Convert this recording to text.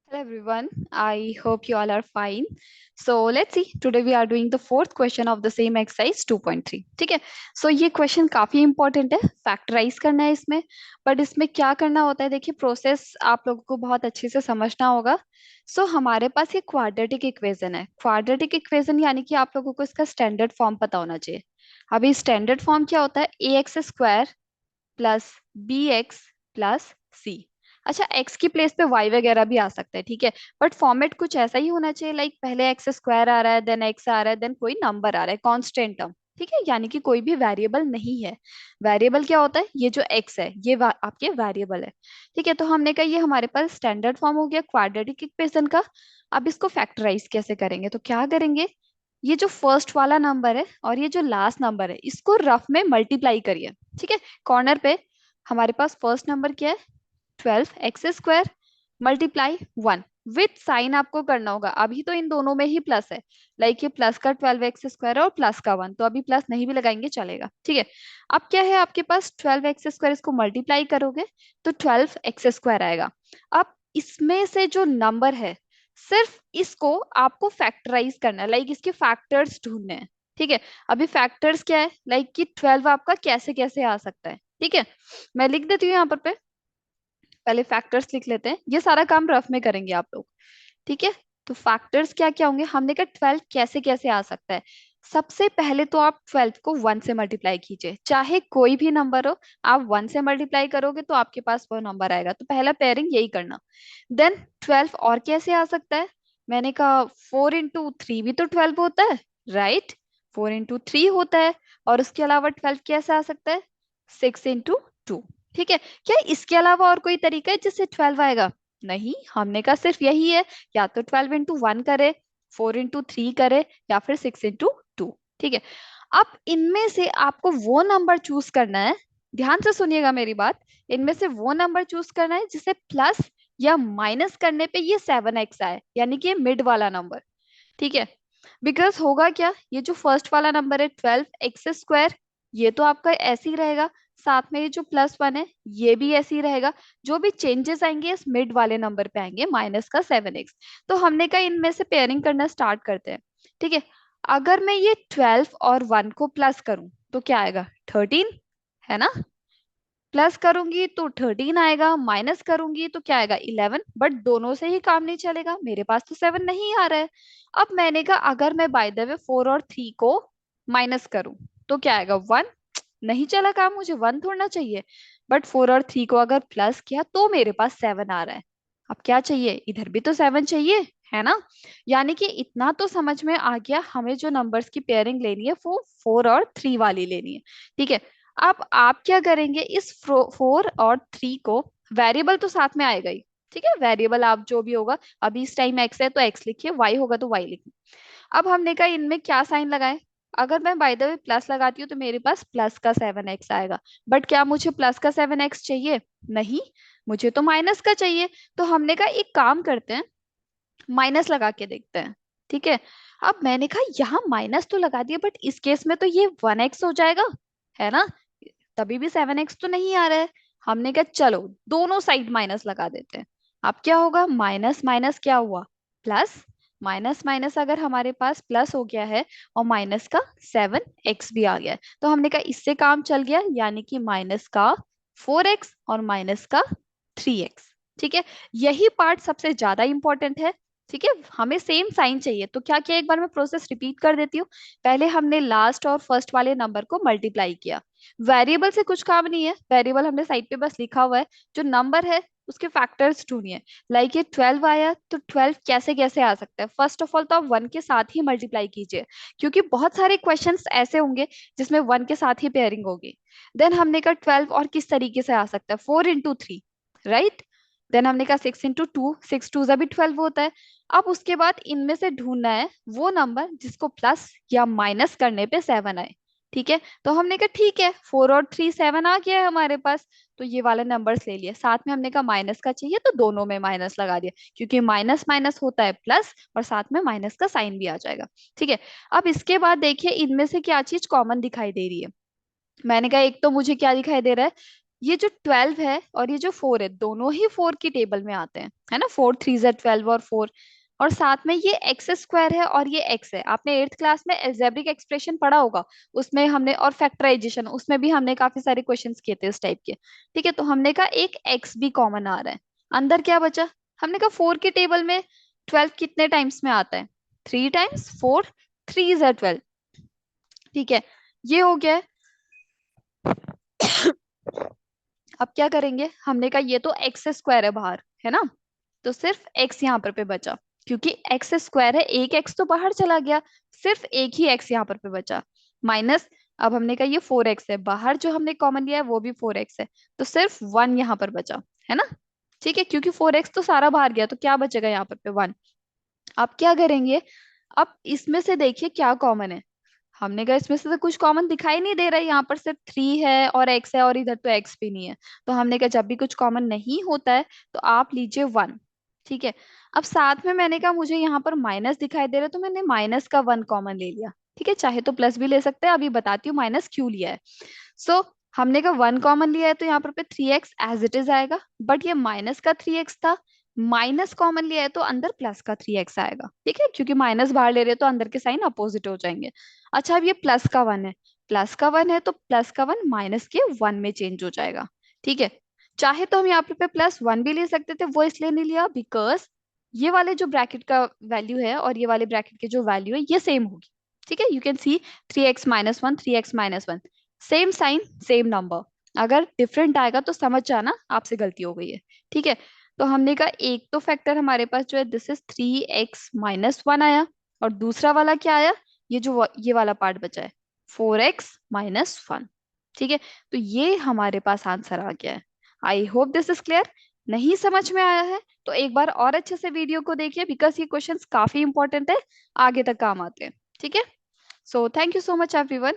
Hello everyone, I hope you all are fine. So let's see, today we are doing the fourth question of the same exercise 2.3. ठीक है. So ये question काफी important है, factorise करना है इसमें. But इसमें क्या करना होता है, देखिए प्रोसेस आप लोगों को बहुत अच्छे से समझना होगा. सो हमारे पास ये क्वाड्रेटिक इक्वेशन है. क्वाड्रेटिक इक्वेशन यानी कि आप लोगों को इसका स्टैंडर्ड फॉर्म पता होना चाहिए. अभी स्टैंडर्ड फॉर्म क्या होता है, A X square plus B X plus C. अच्छा, एक्स की प्लेस पे वाई वगैरह भी आ सकता है, ठीक है. बट फॉर्मेट कुछ ऐसा ही होना चाहिए, लाइक पहले एक्स स्क्वायर आ रहा है, देन एक्स आ रहा है, देन कोई नंबर आ रहा है, कांस्टेंट टर्म. ठीक है, यानी कि कोई भी वेरिएबल नहीं है. वेरिएबल क्या होता है, ये जो एक्स है ये आपके वेरिएबल है. ठीक है, तो हमने कहा ये हमारे पास स्टैंडर्ड फॉर्म हो गया क्वाड्रेटिक इक्वेशन का. अब इसको फैक्टराइज कैसे करेंगे, तो क्या करेंगे, ये जो फर्स्ट वाला नंबर है और ये जो लास्ट नंबर है इसको रफ में मल्टीप्लाई करिए. ठीक है, कॉर्नर पे हमारे पास फर्स्ट नंबर क्या है, 12 x square multiply 1. With sign आपको करना होगा, अभी तो इन दोनों में ही प्लस है, लाइक ये प्लस का 12 एक्स स्क्वायर और प्लस का 1, तो अभी प्लस नहीं भी लगाएंगे चलेगा. ठीक है, अब क्या है आपके पास 12 एक्स स्क्वायर, इसको मल्टीप्लाई करोगे तो 12 एक्स स्क्वायर आएगा. अब इसमें से जो नंबर है सिर्फ इसको आपको फैक्टराइज करना है, लाइक इसके फैक्टर्स ढूंढने हैं. ठीक है, अभी फैक्टर्स क्या है, लाइक कि 12 आपका कैसे कैसे आ सकता है. ठीक है, मैं लिख देती हूँ यहाँ पर पे, पहले फैक्टर्स लिख लेते हैं, ये सारा काम रफ में करेंगे आप लोग. ठीक है, तो फैक्टर्स क्या क्या होंगे, हमने कहा 12 कैसे कैसे आ सकता है. सबसे पहले तो आप 12 को 1 से मल्टीप्लाई कीजिए, चाहे कोई भी नंबर हो, आप 1 से मल्टीप्लाई करोगे तो आपके पास वो नंबर आएगा, तो पहला पेयरिंग यही करना. देन 12 और कैसे आ सकता है, मैंने कहा 4 into 3 भी तो 12 होता है, राइट. 4 into 3 होता है, और उसके अलावा 12 कैसे आ सकता है, 6 into 2. ठीक है, क्या इसके अलावा और कोई तरीका है जिससे 12 आएगा, नहीं, हमने कहा सिर्फ यही है, या तो 12 into 1 करे, 4 into 3 करे, या फिर 6 into 2. ठीक है, अब इनमें से आपको वो नंबर चूज करना है, ध्यान से सुनिएगा मेरी बात, इनमें से वो नंबर चूज करना है जिसे प्लस या माइनस करने पे ये 7x आए, यानी कि ये मिड वाला नंबर. ठीक है, बिकॉज होगा क्या, ये जो फर्स्ट वाला नंबर है 12 एक्स स्क्वायर, ये तो आपका ऐसे ही रहेगा, साथ में ये जो +1 है ये भी ऐसे ही रहेगा. जो भी चेंजेस आएंगे इस मिड वाले नंबर पे आएंगे, माइनस का 7x. तो हमने कहा इनमें से पेयरिंग करना स्टार्ट करते हैं. ठीक है, अगर मैं ये 12 और 1 को प्लस करूं तो क्या आएगा, 13, है ना. प्लस करूंगी तो 13 आएगा, माइनस करूंगी तो क्या आएगा, 11. बट दोनों से ही काम नहीं चलेगा, मेरे पास तो 7 नहीं आ रहा है. अब मैंने कहा अगर मैं बाय द वे 4 और 3 को माइनस करूं तो क्या आएगा, 1. नहीं चला काम, मुझे 1 थोड़ना चाहिए. बट 4 और 3 को अगर प्लस किया तो मेरे पास 7 आ रहा है. अब क्या चाहिए, इधर भी तो 7 चाहिए, है ना. यानी कि इतना तो समझ में आ गया, हमें जो नंबर्स की पेयरिंग लेनी है वो 4 और 3 वाली लेनी है. ठीक है, अब आप क्या करेंगे, इस 4 और 3 को, वेरिएबल तो साथ में आएगा ही. ठीक है, वेरिएबल आप जो भी होगा, अभी इस टाइम एक्स है तो एक्स लिखिए, वाई होगा तो वाई लिखिए. अब हमने कहा इनमें क्या साइन लगाए, अगर मैं बाय द वे प्लस लगाती हूँ तो मेरे पास प्लस का 7x आएगा. बट क्या मुझे प्लस का 7x चाहिए, नहीं, मुझे तो माइनस का चाहिए. तो हमने कहा एक काम करते हैं, माइनस लगा के देखते हैं. ठीक है, अब मैंने कहा यहाँ माइनस तो लगा दिया, बट इस केस में तो ये 1x हो जाएगा, है ना. तभी भी 7x तो नहीं आ रहा है. हमने कहा चलो दोनों साइड माइनस लगा देते हैं. अब क्या होगा, माइनस माइनस क्या हुआ, प्लस. माइनस माइनस अगर हमारे पास प्लस हो गया है और माइनस का 7x भी आ गया है, तो हमने कहा इससे काम चल गया, यानी कि माइनस का 4x और माइनस का 3x. ठीक है, यही पार्ट सबसे ज्यादा इंपॉर्टेंट है. ठीक है, हमें सेम साइन चाहिए, तो क्या किया, एक बार मैं प्रोसेस रिपीट कर देती हूँ. पहले हमने लास्ट और फर्स्ट वाले नंबर को मल्टीप्लाई किया. वेरिएबल से कुछ काम नहीं है, वेरिएबल हमने साइड पे बस लिखा हुआ है, जो नंबर है उसके फैक्टर्स ढूंढिए. लाइक ये 12 आया तो 12 कैसे कैसे आ सकता है, फर्स्ट ऑफ ऑल तो आप 1 के साथ ही मल्टीप्लाई कीजिए, क्योंकि बहुत सारे क्वेश्चंस ऐसे होंगे जिसमें 1 के साथ ही पेयरिंग होगी. देन हमने कहा 12 और किस तरीके से आ सकता है, 4 into 3, राइट. देन हमने कहा 6 into 2, 6 2 भी 12 होता है. अब उसके बाद इनमें से ढूंढना है वो नंबर जिसको प्लस या माइनस करने पे 7 आए. ठीक है, तो हमने कहा ठीक है, 4 और 3 7 आ गया है हमारे पास, तो ये वाले नंबर्स ले लिए. साथ में हमने कहा माइनस का चाहिए तो दोनों में माइनस लगा दिया, क्योंकि माइनस माइनस होता है प्लस, और साथ में माइनस का साइन भी आ जाएगा. ठीक है, अब इसके बाद देखिए इनमें से क्या चीज कॉमन दिखाई दे रही है. मैंने कहा एक तो मुझे क्या दिखाई दे रहा है, ये जो 12 है और ये जो 4 है, दोनों ही 4 की टेबल में आते हैं, है ना। 4 3 ज़ा 12 और 4, और साथ में ये एक्स स्क्वायर है और ये एक्स है। आपने एट्थ क्लास में एल्जेब्रिक एक्सप्रेशन पढ़ा होगा, उसमें हमने, और फैक्टराइजेशन, उसमें भी हमने काफी सारे क्वेश्चंस किए थे इस टाइप के। ठीक है, तो हमने कहा एक एक्स भी कॉमन आ रहा है। अंदर क्या बचा, हमने कहा 4 की टेबल में 12 कितने टाइम्स में आता है, 3 टाइम्स। 4 3 ज़ा 12। ठीक है, ये हो गया है। अब क्या करेंगे, हमने कहा ये तो एक्स स्क्वायर है बाहर, है ना, तो सिर्फ एक्स यहाँ पर पे बचा, क्योंकि एक्स स्क्वायर है, एक एक्स तो बाहर चला गया, सिर्फ एक ही एक्स यहाँ पर पे बचा। माइनस, अब हमने कहा ये 4 एक्स है, बाहर जो हमने कॉमन लिया है वो भी 4 एक्स है, तो सिर्फ 1 यहाँ पर बचा, है ना। ठीक है, क्योंकि 4 एक्स तो सारा बाहर गया, तो क्या बचेगा यहाँ पर पे 1। अब क्या करेंगे, अब इसमें से देखिए क्या कॉमन है। हमने कहा इसमें से तो कुछ कॉमन दिखाई नहीं दे रहा है, यहाँ पर सिर्फ 3 है और एक्स है, और इधर तो एक्स भी नहीं है। तो हमने कहा जब भी कुछ कॉमन नहीं होता है तो आप लीजिए 1। ठीक है, अब साथ में मैंने कहा मुझे यहाँ पर माइनस दिखाई दे रहा है, तो मैंने माइनस का 1 कॉमन ले लिया। ठीक है, चाहे तो प्लस भी ले सकते हैं, अभी बताती हूँ माइनस क्यों लिया है। सो हमने कहा 1 कॉमन लिया है, तो यहाँ पर पे 3 एक्स एज इट इज आएगा, बट ये माइनस का 3 एक्स था, माइनस कॉमन लिया है तो अंदर प्लस का 3 एक्स आएगा। ठीक है, क्योंकि माइनस बाहर ले रहे हो तो अंदर के साइन अपोजिट हो जाएंगे। अच्छा, अब ये प्लस का 1 है, प्लस का 1 है तो प्लस का 1 माइनस के 1 में चेंज हो जाएगा। ठीक है, चाहे तो हम यहाँ पे +1 भी ले सकते थे, वो इसलिए नहीं लिया बिकॉज ये वाले जो ब्रैकेट का वैल्यू है और ये वाले ब्रैकेट की जो वैल्यू है ये सेम होगी। ठीक है, you can see 3x-1, 3x-1, same sign same number. अगर डिफरेंट आएगा तो समझ जाना आपसे गलती हो गई है। ठीक है, तो हमने कहा एक तो फैक्टर हमारे पास जो है दिस इज 3x-1 आया, और दूसरा वाला क्या आया, ये जो ये वाला पार्ट बचा है 4x-1। ठीक है, तो ये हमारे पास आंसर आ गया है। I hope this is clear. नहीं समझ में आया है तो एक बार और अच्छे से वीडियो को देखिए, बिकॉज ये क्वेश्चंस काफी इंपॉर्टेंट है, आगे तक काम आते हैं। ठीक है, so thank you so much everyone.